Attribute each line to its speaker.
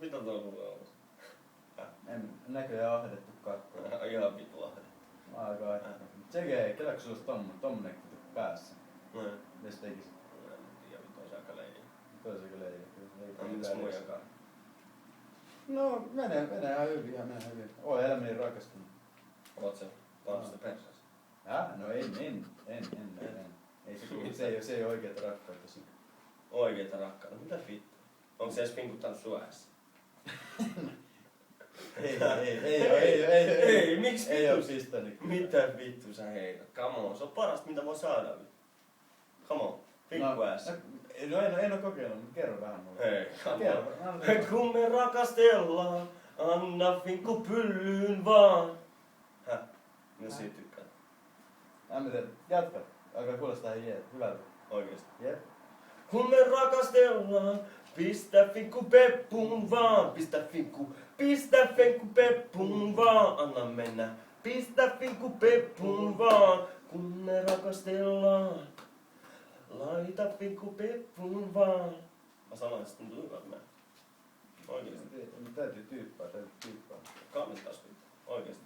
Speaker 1: Mitä tuolla sulla on ollut?
Speaker 2: En näköjään ahdettu kakkoja.
Speaker 1: Ihan vitu ahde.
Speaker 2: Aika aika. Tseke, kelläkö sulla olisi tommonen päässä?
Speaker 1: Noin.
Speaker 2: Mitäs tekis?
Speaker 1: En tiedä, vittu on se aika leijä.
Speaker 2: Toisaalta kyllä ei.
Speaker 1: No mitäs muijakaan?
Speaker 2: No menee ihan hyvin, Oon elämäni rakastunut.
Speaker 1: Oot sä Tammista persässä?
Speaker 2: No en. Ei se ei oo oikeeta rakkautta siinä.
Speaker 1: Oikeeta rakkautta. Mitä vittu? Onko se edes pinkuttanut sua ässä? Ei, miksi vittu?
Speaker 2: Ei oo pistänyt.
Speaker 1: Mitä vittu sä heität? Come on, se on parasta mitä voi saada. Come on, pinkku ässä.
Speaker 2: No en oo kokeillut, mutta kerro vähän mulle.
Speaker 1: Hei, come on. Kun me rakastellaan, anna finkku pyllyyn vaan. Häh? Mitä siitä tykkää?
Speaker 2: En mä tiedä, jatka. Alkaa kuulostaa hyvältä.
Speaker 1: Oikeesti.
Speaker 2: Jep.
Speaker 1: Kun me rakastellaan, pistä finkku peppuun vaan. Pistä finkku peppuun vaan. Anna mennä. Pistä finkku peppuun vaan. Kun me rakastellaan, laita finkku peppuun vaan. Mä sanoin, että tuntuu hyvältä näin. Oikeesti.
Speaker 2: Täytyy tyyppää.
Speaker 1: Kammittais vittu. Oikeesti.